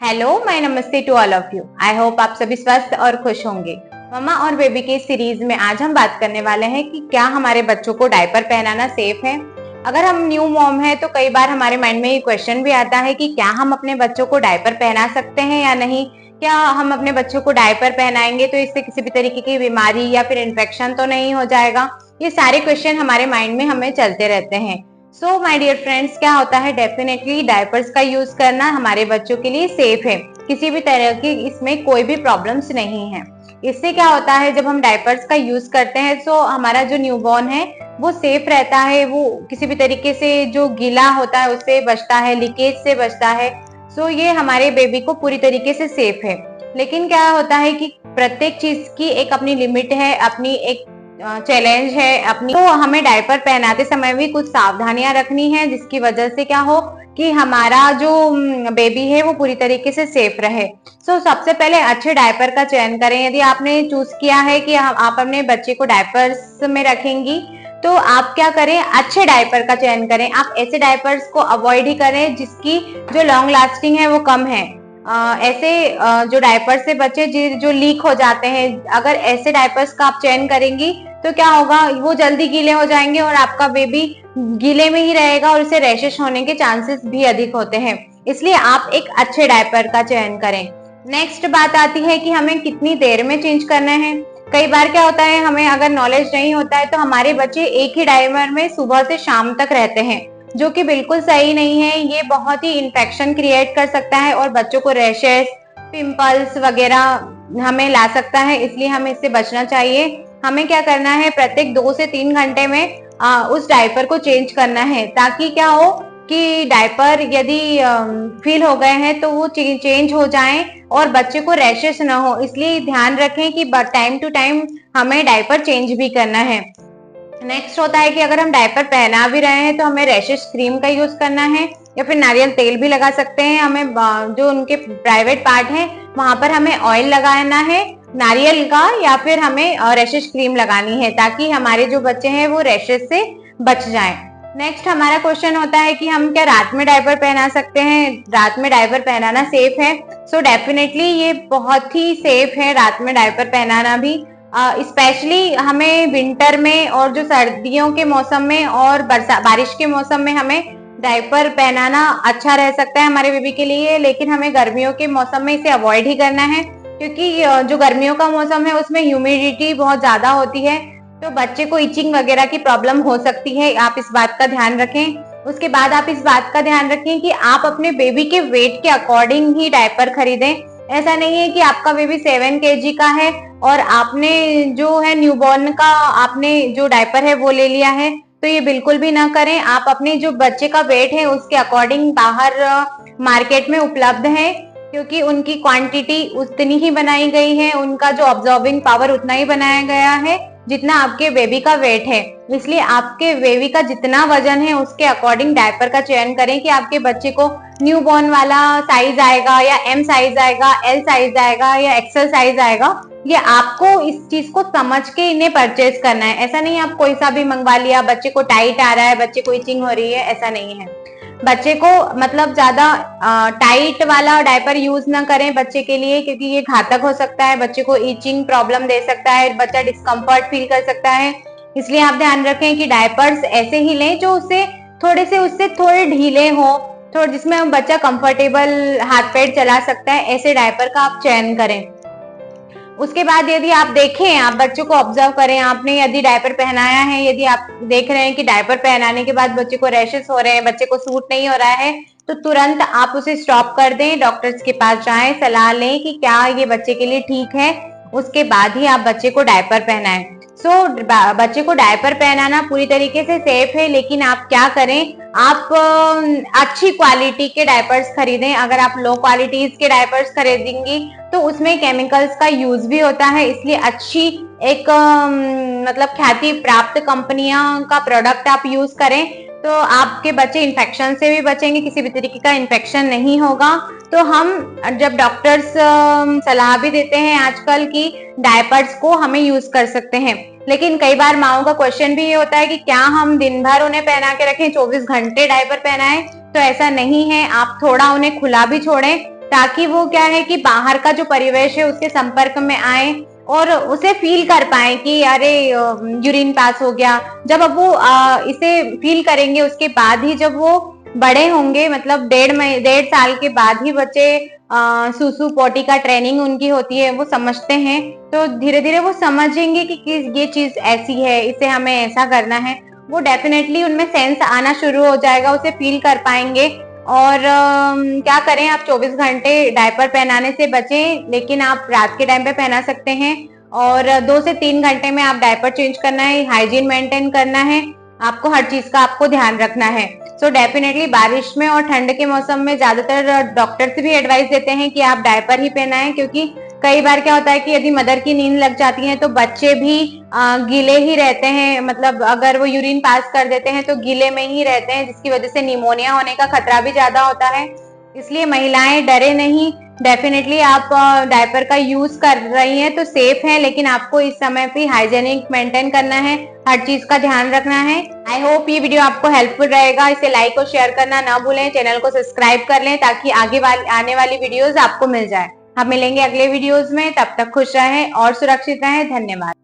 Hello my namaste to all of you. I hope आप सभी स्वस्थ और खुश होंगे। मम्मा और बेबी के सीरीज में आज हम बात करने वाले हैं कि क्या हमारे बच्चों को डायपर पहनाना सेफ है। अगर हम न्यू मॉम है तो कई बार हमारे माइंड में ये क्वेश्चन भी आता है कि क्या हम अपने बच्चों को डायपर पहना सकते हैं या नहीं। क्या हम अपने बच्चों को डायपर पहनाएंगे तो इससे किसी भी तरीके की बीमारी या फिर इन्फेक्शन तो नहीं हो जाएगा। ये सारे क्वेश्चन हमारे माइंड में हमें चलते रहते हैं। सो माय डियर फ्रेंड्स, क्या होता है, डेफिनेटली डायपर्स का यूज करना हमारे बच्चों के लिए सेफ है। किसी भी तरह की इसमें कोई भी प्रॉब्लम्स नहीं है। इससे क्या होता है, जब हम डायपर्स का यूज करते हैं तो हमारा जो न्यूबॉर्न है वो सेफ रहता है। वो किसी भी तरीके से जो गीला होता है उससे बचता है, लीकेज से बचता है। सो ये हमारे बेबी को पूरी तरीके से सेफ है। लेकिन क्या होता है कि प्रत्येक चीज की एक अपनी लिमिट है, अपनी एक चैलेंज है अपनी। तो हमें डायपर पहनाते समय भी कुछ सावधानियां रखनी है, जिसकी वजह से क्या हो कि हमारा जो बेबी है वो पूरी तरीके से सेफ रहे। सो सबसे पहले अच्छे डायपर का चयन करें। यदि आपने चूज किया है कि आप अपने बच्चे को डायपर्स में रखेंगी तो आप क्या करें, अच्छे डायपर का चयन करें। आप ऐसे डायपर्स को अवॉइड ही करें जिसकी जो लॉन्ग लास्टिंग है वो कम है। ऐसे जो डायपर से बच्चे जो लीक हो जाते हैं, अगर ऐसे डायपर्स का आप चयन करेंगी तो क्या होगा, वो जल्दी गीले हो जाएंगे और आपका बेबी गीले में ही रहेगा और उसे रैशेस होने के चांसेस भी अधिक होते हैं। इसलिए आप एक अच्छे डायपर का चयन करें। नेक्स्ट बात आती है कि हमें कितनी देर में चेंज करना है। कई बार क्या होता है, हमें अगर नॉलेज नहीं होता है तो हमारे बच्चे एक ही डायपर में सुबह से शाम तक रहते हैं, जो कि बिल्कुल सही नहीं है। ये बहुत ही इन्फेक्शन क्रिएट कर सकता है और बच्चों को रैशेस, पिंपल्स वगैरह हमें ला सकता है। इसलिए हमें इससे बचना चाहिए। हमें क्या करना है, प्रत्येक 2 से 3 घंटे में उस डायपर को चेंज करना है, ताकि क्या हो कि डायपर यदि फील हो गए हैं तो वो चेंज हो जाएं और बच्चे को रैशेस ना हो। इसलिए ध्यान रखें कि टाइम टू टाइम हमें डायपर चेंज भी करना है। नेक्स्ट होता है कि अगर हम डायपर पहना भी रहे हैं तो हमें रैशेस क्रीम का यूज करना है या फिर नारियल तेल भी लगा सकते हैं। हमें जो उनके प्राइवेट पार्ट है वहां पर हमें ऑयल लगाना है नारियल का, या फिर हमें रैशेस क्रीम लगानी है, ताकि हमारे जो बच्चे हैं वो रैशेस से बच जाएं। नेक्स्ट हमारा क्वेश्चन होता है कि हम क्या रात में डायपर पहना सकते हैं, रात में डायपर पहनाना सेफ है। सो डेफिनेटली ये बहुत ही सेफ है रात में डायपर पहनाना भी। स्पेशली हमें विंटर में और जो सर्दियों के मौसम में और बारिश के मौसम में हमें डायपर पहनाना अच्छा रह सकता है हमारे बेबी के लिए। लेकिन हमें गर्मियों के मौसम में इसे अवॉइड ही करना है, क्योंकि जो गर्मियों का मौसम है उसमें ह्यूमिडिटी बहुत ज्यादा होती है, तो बच्चे को इचिंग वगैरह की प्रॉब्लम हो सकती है। आप इस बात का ध्यान रखें। उसके बाद आप इस बात का ध्यान रखें कि आप अपने बेबी के वेट के अकॉर्डिंग ही डायपर खरीदें। ऐसा नहीं है कि आपका बेबी 7 kg का है और आपने जो है न्यूबॉर्न का आपने जो डायपर है वो ले लिया है, तो ये बिल्कुल भी ना करें। आप अपने जो बच्चे का वेट है उसके अकॉर्डिंग बाहर मार्केट में उपलब्ध है, क्योंकि उनकी क्वांटिटी उतनी ही बनाई गई है, उनका जो ऑब्जॉर्बिंग पावर उतना ही बनाया गया है जितना आपके बेबी का वेट है। इसलिए आपके बेबी का जितना वजन है उसके अकॉर्डिंग डायपर का चयन करें कि आपके बच्चे को न्यूबॉर्न वाला साइज आएगा या एम साइज आएगा, एल साइज आएगा या एक्सएल साइज आएगा। ये आपको इस चीज को समझ के इन्हें परचेज करना है। ऐसा नहीं आप कोई सा भी मंगवा लिया, बच्चे को टाइट आ रहा है, बच्चे को इचिंग हो रही है, ऐसा नहीं है। बच्चे को मतलब ज्यादा टाइट वाला डायपर यूज ना करें बच्चे के लिए, क्योंकि ये घातक हो सकता है, बच्चे को इचिंग प्रॉब्लम दे सकता है, बच्चा डिस्कम्फर्ट फील कर सकता है। इसलिए आप ध्यान रखें कि डायपर्स ऐसे ही लें जो उससे थोड़े ढीले हो, थोड़े जिसमें बच्चा कंफर्टेबल हाथ पैर चला सकता है, ऐसे डायपर का आप चयन करें। उसके बाद यदि आप देखें, आप बच्चों को ऑब्जर्व करें, आपने यदि डायपर पहनाया है, यदि आप देख रहे हैं कि डायपर पहनाने के बाद बच्चे को रैशेस हो रहे हैं, बच्चे को सूट नहीं हो रहा है, तो तुरंत आप उसे स्टॉप कर दें, डॉक्टर्स के पास जाएं, सलाह लें कि क्या ये बच्चे के लिए ठीक है। उसके बाद ही आप बच्चे को डायपर पहनाएं। बच्चे को डायपर पहनाना पूरी तरीके से सेफ है, लेकिन आप क्या करें, आप अच्छी क्वालिटी के डायपर्स खरीदें। अगर आप लो क्वालिटीज के डायपर्स खरीदेंगी तो उसमें केमिकल्स का यूज भी होता है। इसलिए अच्छी एक मतलब ख्याति प्राप्त कंपनियों का प्रोडक्ट आप यूज करें, तो आपके बच्चे इन्फेक्शन से भी बचेंगे, किसी भी तरीके का इन्फेक्शन नहीं होगा। तो हम जब डॉक्टर्स सलाह भी देते हैं आजकल की डायपर्स को हमें यूज कर सकते हैं। लेकिन कई बार माओ का क्वेश्चन भी ये होता है कि क्या हम दिन भर उन्हें पहना के रखें, 24 घंटे डायपर पहनाएं, तो ऐसा नहीं है। आप थोड़ा उन्हें खुला भी छोड़ें, ताकि वो क्या है कि बाहर का जो परिवेश है उसके संपर्क में आए और उसे फील कर पाए कि अरे यूरिन पास हो गया। जब अब वो इसे फील करेंगे उसके बाद ही जब वो बड़े होंगे, मतलब 1.5 साल के बाद ही बच्चे सुसु पोटी का ट्रेनिंग उनकी होती है, वो समझते हैं। तो धीरे धीरे वो समझेंगे कि ये चीज ऐसी है, इसे हमें ऐसा करना है। वो डेफिनेटली उनमें सेंस आना शुरू हो जाएगा, उसे फील कर पाएंगे। और क्या करें, आप 24 घंटे डायपर पहनाने से बचें, लेकिन आप रात के टाइम पे पहना सकते हैं। और 2 से 3 घंटे में आप डायपर चेंज करना है, हाइजीन मेंटेन करना है, आपको हर चीज का आपको ध्यान रखना है। सो डेफिनेटली बारिश में और ठंड के मौसम में ज्यादातर डॉक्टर्स भी एडवाइस देते हैं कि आप डायपर ही पहनाएं, क्योंकि कई बार क्या होता है कि यदि मदर की नींद लग जाती है तो बच्चे भी गीले ही रहते हैं, मतलब अगर वो यूरिन पास कर देते हैं तो गीले में ही रहते हैं, जिसकी वजह से निमोनिया होने का खतरा भी ज्यादा होता है। इसलिए महिलाएं डरे नहीं, डेफिनेटली आप डायपर का यूज कर रही हैं तो सेफ है, लेकिन आपको इस समय पे हाइजेनिक मेंटेन करना है, हर चीज का ध्यान रखना है। आई होप ये वीडियो आपको हेल्पफुल रहेगा। इसे लाइक और शेयर करना ना भूलें, चैनल को सब्सक्राइब कर लें ताकि आने वाली वीडियोस आपको मिल जाए। हम मिलेंगे अगले वीडियोस में, तब तक खुश रहें और सुरक्षित रहें। धन्यवाद।